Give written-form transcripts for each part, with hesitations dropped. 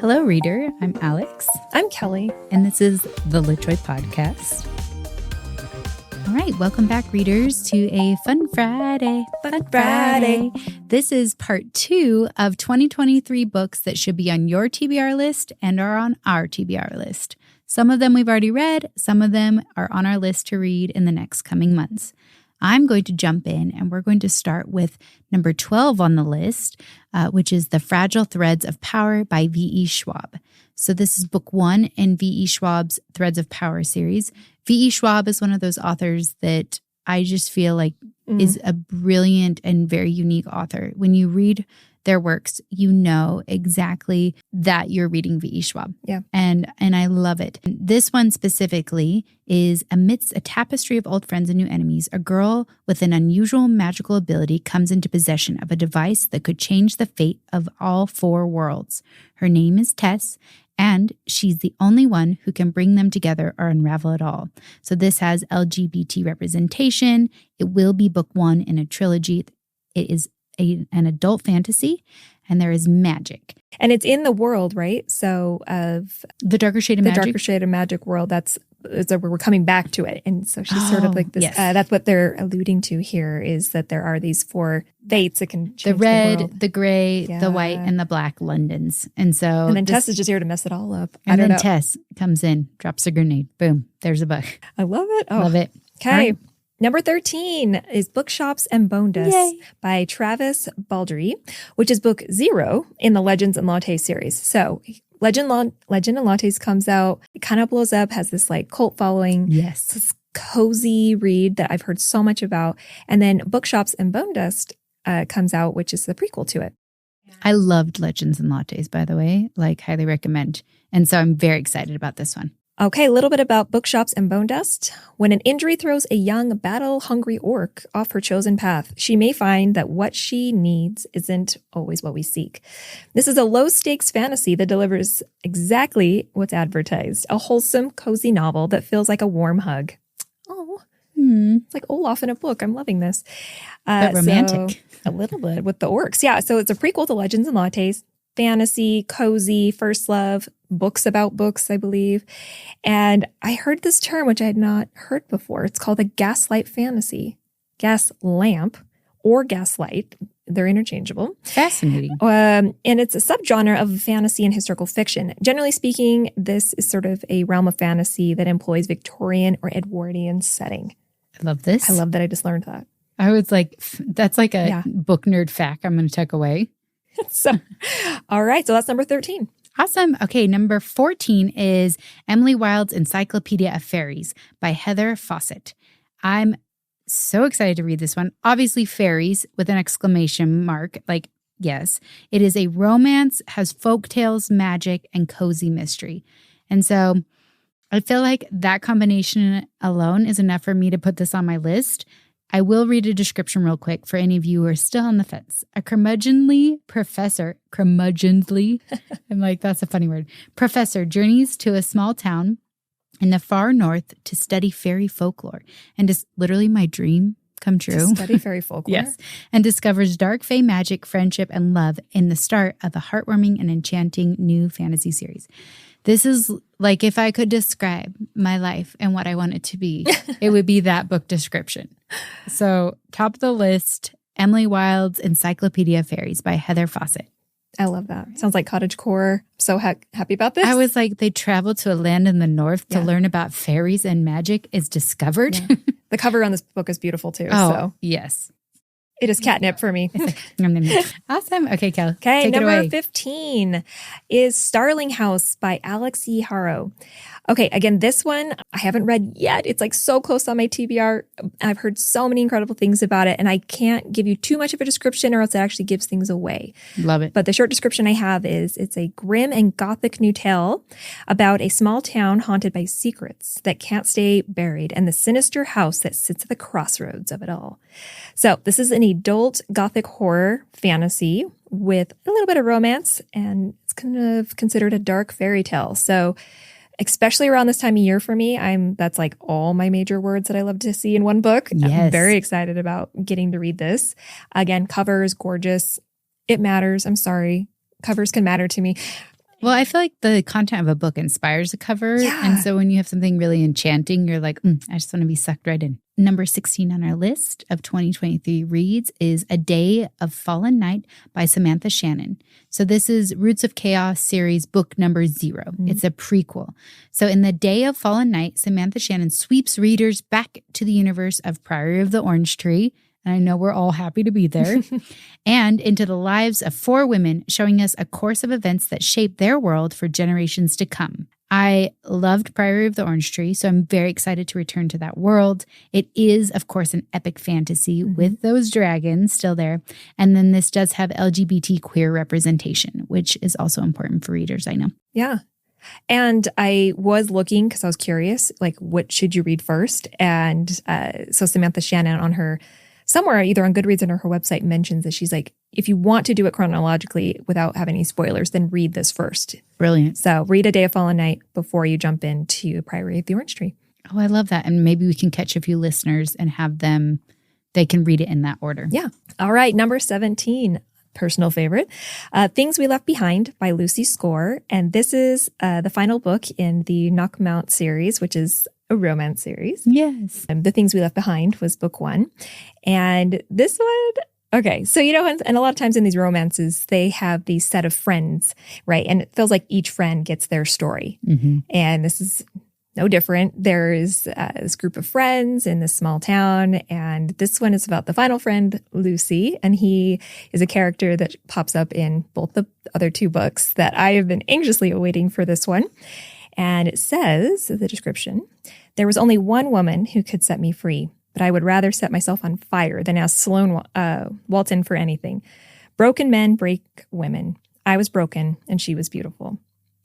Hello, reader. I'm Alix. I'm Kelly. And this is the Litjoy Podcast. All right, welcome back, readers, to a Fun Friday. Fun Friday. This is part 2 of 2023 books that should be on your TBR list and are on our TBR list. Some of them we've already read. Some of them are on our list to read in the next coming months. I'm going to jump in and we're going to start with number 12 on the list, which is The Fragile Threads of Power by V.E. Schwab. So this is book 1 in V.E. Schwab's Threads of Power series. V.E. Schwab is one of those authors that I just feel like is a brilliant and very unique author. When you read their works, you know exactly that you're reading V.E. Schwab. Yeah. And I love it. This one specifically is, amidst a tapestry of old friends and new enemies, a girl with an unusual magical ability comes into possession of a device that could change the fate of all 4 worlds. Her name is Tess, and she's the only one who can bring them together or unravel it all. So this has LGBT representation. It will be book 1 in a trilogy. It is an adult fantasy, and there is magic. And it's in the world, right? So of The Darker Shade of Magic. The Darker Shade of Magic world. That's we're coming back to it. And so she's sort of like this. Yes. That's what they're alluding to here, is that there are these 4 fates that can change the red, the world. the gray, Yeah. the white, and the black Londons. And so And then Tess is just here to mess it all up. And then Tess comes in, drops a grenade. Boom. There's a book. I love it. Oh. Love it. Okay. Right. Number 13 is Bookshops and Bonedust by Travis Baldree, which is book 0 in the Legends and Lattes series. So Legend and Lattes comes out, it kind of blows up, has this like cult following. Yes. This cozy read that I've heard so much about. And then Bookshops and Bonedust comes out, which is the prequel to it. I loved Legends and Lattes, by the way. Like, highly recommend. And so I'm very excited about this one. Okay, a little bit about Bookshops and Bonedust. When an injury throws a young, battle-hungry orc off her chosen path, she may find that what she needs isn't always what we seek. This is a low-stakes fantasy that delivers exactly what's advertised, a wholesome, cozy novel that feels like a warm hug. Oh, it's like Olaf in a book. I'm loving this. But romantic. So, a little bit with the orcs. Yeah, so it's a prequel to Legends and Lattes. Fantasy, cozy, first love, books about books, I believe. And I heard this term, which I had not heard before. It's called a gaslight fantasy. Gas lamp or gaslight. They're interchangeable. Fascinating. And it's a subgenre of fantasy and historical fiction. Generally speaking, this is sort of a realm of fantasy that employs Victorian or Edwardian setting. I love this. I love that I just learned that. I was like, that's like a book nerd fact I'm going to tuck away. So, all right. So that's number 13. Awesome. Okay, number 14 is Emily Wilde's Encyclopaedia of Faeries by Heather Fawcett. I'm so excited to read this one. Obviously, fairies with an exclamation mark. Like, yes, it is a romance, has folktales, magic, and cozy mystery. And so I feel like that combination alone is enough for me to put this on my list. I will read a description real quick for any of you who are still on the fence. A curmudgeonly professor, I'm like, that's a funny word. Professor journeys to a small town in the far north to study fairy folklore. And it's literally my dream come true. To study fairy folklore. Yes. And discovers dark fae magic, friendship, and love in the start of a heartwarming and enchanting new fantasy series. This is like, if I could describe my life and what I want it to be, it would be that book description. So top of the list, Emily Wilde's Encyclopaedia of Faeries by Heather Fawcett. I love that. Sounds like cottagecore. So happy about this. I was like, they travel to a land in the north to learn about fairies and magic is discovered. Yeah. The cover on this book is beautiful too. Oh, so yes. It is catnip for me. Awesome. Okay, Kel. Okay, take number it away. 15 is Starling House by Alix Harrow. Okay, again, this one I haven't read yet. It's like so close on my TBR. I've heard so many incredible things about it, and I can't give you too much of a description or else it actually gives things away. Love it. But the short description I have is it's a grim and gothic new tale about a small town haunted by secrets that can't stay buried and the sinister house that sits at the crossroads of it all. So this is an adult gothic horror fantasy with a little bit of romance, and it's kind of considered a dark fairy tale. So especially around this time of year for me, that's like all my major words that I love to see in one book. Yes. I'm very excited about getting to read this. Again, covers, gorgeous. It matters. I'm sorry. Covers can matter to me. Well, I feel like the content of a book inspires a cover. Yeah. And so when you have something really enchanting, you're like, I just want to be sucked right in. Number 16 on our list of 2023 reads is A Day of Fallen Night by Samantha Shannon. So this is Roots of Chaos series book number 0. It's a prequel. So in The Day of Fallen Night, Samantha Shannon sweeps readers back to the universe of Priory of the Orange Tree. And I know we're all happy to be there. And into the lives of 4 women, showing us a course of events that shape their world for generations to come. I loved Priory of the Orange Tree, so I'm very excited to return to that world. It is, of course, an epic fantasy with those dragons still there. And then this does have LGBT queer representation, which is also important for readers, I know. Yeah. And I was looking because I was curious, like, what should you read first? And so Samantha Shannon on her somewhere, either on Goodreads or her website, mentions that she's like, if you want to do it chronologically without having any spoilers, then read this first. Brilliant. So read A Day of Fallen Night before you jump into Priory of the Orange Tree. Oh, I love that. And maybe we can catch a few listeners and have them, they can read it in that order. Yeah. All right. Number 17, personal favorite, Things We Left Behind by Lucy Score. And this is the final book in the Knockemout series, which is a romance series. Yes. The Things We Left Behind was book 1. And this one, okay. So, you know, and a lot of times in these romances, they have these set of friends, right? And it feels like each friend gets their story. And this is no different. There's this group of friends in this small town. And this one is about the final friend, Lucy. And he is a character that pops up in both the other 2 books that I have been anxiously awaiting for this one. And it says, the description, there was only one woman who could set me free, but I would rather set myself on fire than ask Sloane Walton for anything. Broken men break women. I was broken, and she was beautiful.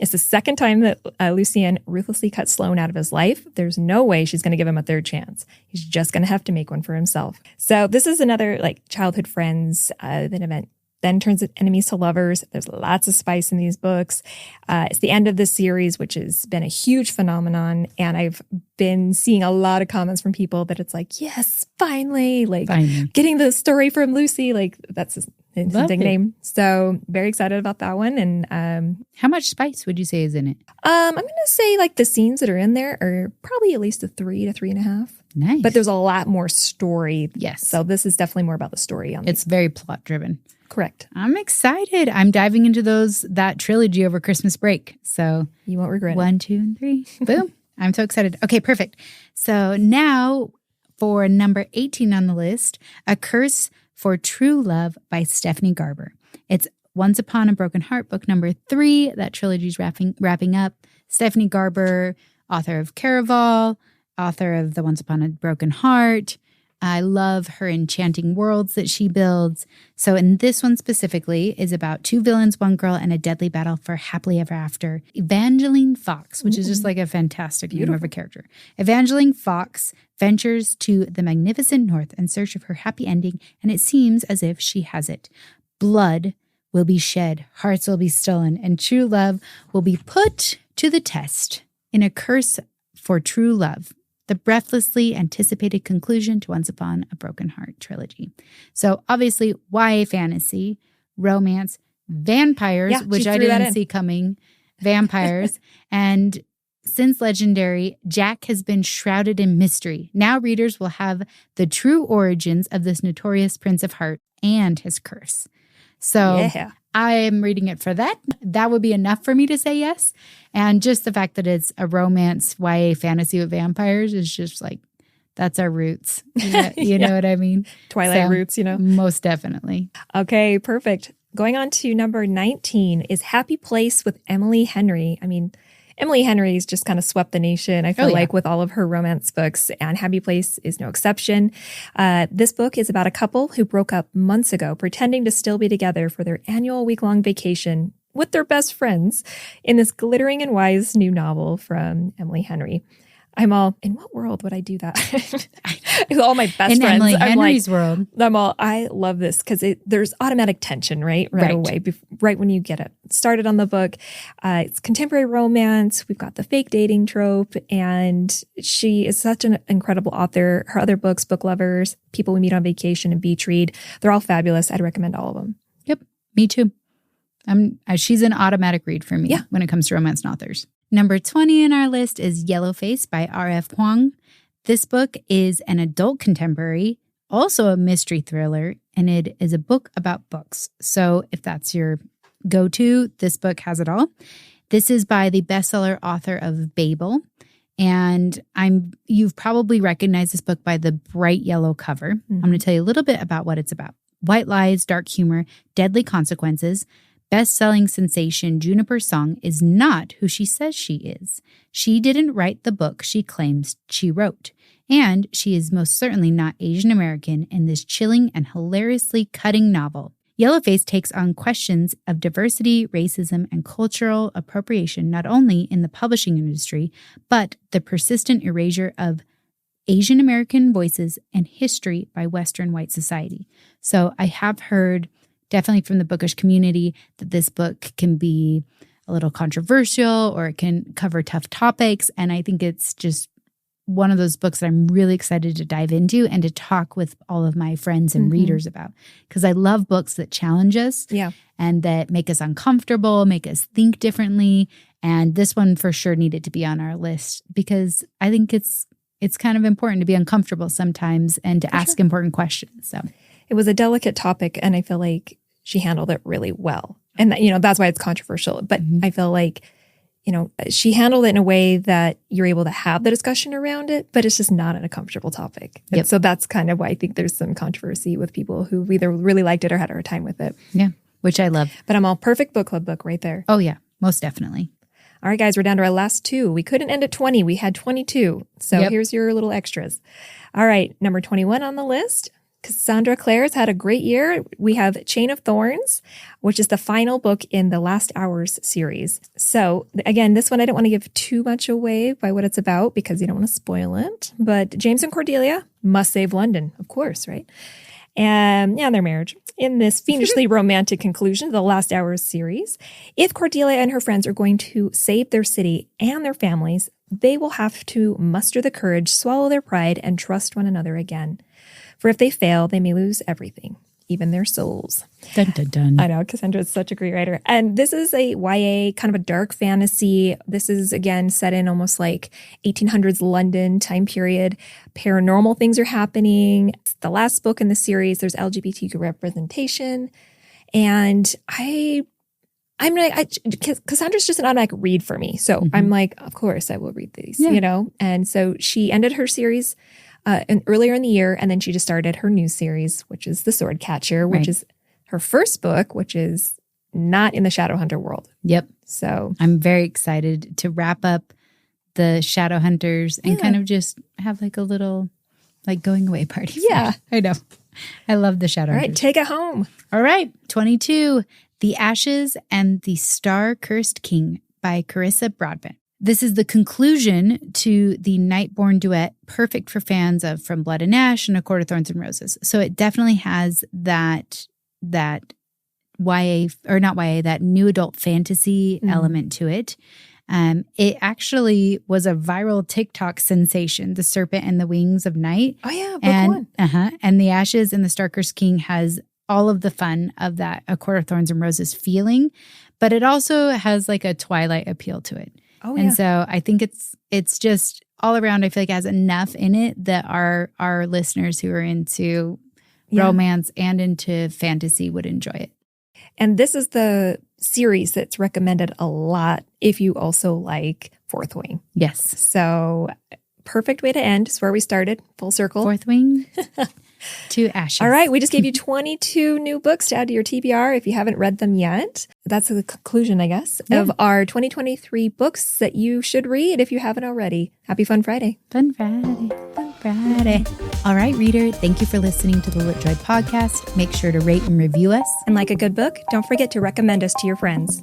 It's the second time that Lucien ruthlessly cut Sloane out of his life. There's no way she's going to give him a third chance. He's just going to have to make one for himself. So this is another like childhood friends event. Then turns enemies to lovers. There's lots of spice in these books. It's the end of this series, which has been a huge phenomenon. And I've been seeing a lot of comments from people that it's like, yes, finally, like getting the story from Lucy. Like that's his nickname. So very excited about that one. And how much spice would you say is in it? I'm going to say like the scenes that are in there are probably at least a 3 to 3.5. Nice. But there's a lot more story. Yes. So this is definitely more about the story. It's very plot driven. Correct. I'm excited. I'm diving into that trilogy over Christmas break. So you won't regret it. 1, 2, and 3. Boom. I'm so excited. Okay, perfect. So now for number 18 on the list, A Curse for True Love by Stephanie Garber. It's Once Upon a Broken Heart, book number 3. That trilogy's wrapping up. Stephanie Garber, author of Caraval, author of the Once Upon a Broken Heart. I love her enchanting worlds that she builds. So in this one specifically is about 2 villains, 1 girl, and a deadly battle for happily ever after. Evangeline Fox, which is just like a fantastic name of a character. Evangeline Fox ventures to the magnificent north in search of her happy ending, and it seems as if she has it. Blood will be shed, hearts will be stolen, and true love will be put to the test. In A Curse for True Love, the breathlessly anticipated conclusion to Once Upon a Broken Heart trilogy. So obviously YA fantasy, romance, vampires, which I didn't see coming, vampires. And since Legendary, Jack has been shrouded in mystery. Now readers will have the true origins of this notorious Prince of Heart and his curse. So I am reading it for that. That would be enough for me to say yes. And just the fact that it's a romance YA fantasy with vampires is just like, that's our roots. You know what I mean? Twilight roots, you know? Most definitely. Okay, perfect. Going on to number 19 is Happy Place with Emily Henry. I mean, Emily Henry's just kind of swept the nation, I feel like, with all of her romance books, and Happy Place is no exception. This book is about a couple who broke up months ago, pretending to still be together for their annual week-long vacation with their best friends in this glittering and wise new novel from Emily Henry. I'm all, in what world would I do that? All my best friends. In Emily Henry's world. I love this because there's automatic tension, right away, right when you get it started on the book. It's contemporary romance. We've got the fake dating trope, and she is such an incredible author. Her other books, Book Lovers, People We Meet on Vacation, and Beach Read, they're all fabulous. I'd recommend all of them. Yep, me too. She's an automatic read for me when it comes to romance authors. Number 20 in our list is Yellowface by R.F. Kuang. This book is an adult contemporary, also a mystery thriller, and it is a book about books. So if that's your go-to, this book has it all. This is by the bestseller author of Babel. And you've probably recognized this book by the bright yellow cover. I'm going to tell you a little bit about what it's about. White lies, dark humor, deadly consequences. Best-selling sensation Juniper Song is not who she says she is. She didn't write the book she claims she wrote. And she is most certainly not Asian American in this chilling and hilariously cutting novel. Yellowface takes on questions of diversity, racism, and cultural appropriation not only in the publishing industry, but the persistent erasure of Asian American voices and history by Western white society. So I have heard, definitely from the bookish community, that this book can be a little controversial or it can cover tough topics. And I think it's just one of those books that I'm really excited to dive into and to talk with all of my friends and readers about. Because I love books that challenge us and that make us uncomfortable, make us think differently. And this one for sure needed to be on our list because I think it's kind of important to be uncomfortable sometimes and to ask important questions. So it was a delicate topic, and I feel like she handled it really well. And, that's why it's controversial. But I feel like, she handled it in a way that you're able to have the discussion around it, but it's just not an uncomfortable topic. And so that's kind of why I think there's some controversy with people who either really liked it or had a hard time with it. Yeah, which I love. But I'm all perfect book club book right there. Oh, yeah, most definitely. All right, guys, we're down to our last two. We couldn't end at 20. We had 22. So here's your little extras. All right, number 21 on the list. Cassandra Clare's had a great year. We have Chain of Thorns, which is the final book in the Last Hours series. So again, this one I don't want to give too much away by what it's about because you don't want to spoil it. But James and Cordelia must save London, of course, right? And their marriage. In this fiendishly romantic conclusion to the Last Hours series, if Cordelia and her friends are going to save their city and their families, they will have to muster the courage, swallow their pride, and trust one another again. For if they fail, they may lose everything, even their souls. Dun, dun, dun. I know, Cassandra is such a great writer. And this is a YA, kind of a dark fantasy. This is, again, set in almost like 1800s London time period. Paranormal things are happening. It's the last book in the series. There's LGBTQ representation. And Cassandra's just an automatic read for me. So I'm like, of course, I will read these, And so she ended her series earlier in the year, and then she just started her new series, which is The Swordcatcher, which is her first book, which is not in the Shadowhunter world. Yep. So I'm very excited to wrap up the Shadowhunters and kind of just have like a little going away party. Yeah. I know. I love the Shadowhunters. All right, take it home. All right, 22, The Ashes and the Star-Cursed King by Carissa Broadbent. This is the conclusion to the Nightborn duet, perfect for fans of From Blood and Ash and A Court of Thorns and Roses. So it definitely has that YA, or not YA, that new adult fantasy element to it. It actually was a viral TikTok sensation, The Serpent and the Wings of Night. Oh yeah, book one. And The Ashes and the Star-Cursed King has all of the fun of that A Court of Thorns and Roses feeling, but it also has like a Twilight appeal to it. Oh, and so I think it's just all around, I feel like it has enough in it that our listeners who are into romance and into fantasy would enjoy it. And this is the series that's recommended a lot if you also like Fourth Wing. Yes. So perfect way to end. It's where we started. Full circle. Fourth Wing to Ashes. All right. We just gave you 22 new books to add to your TBR if you haven't read them yet. That's the conclusion, I guess, of our 2023 books that you should read if you haven't already. Happy Fun Friday. Fun Friday. Fun Friday. All right, reader. Thank you for listening to the LitJoy podcast. Make sure to rate and review us. And like a good book, don't forget to recommend us to your friends.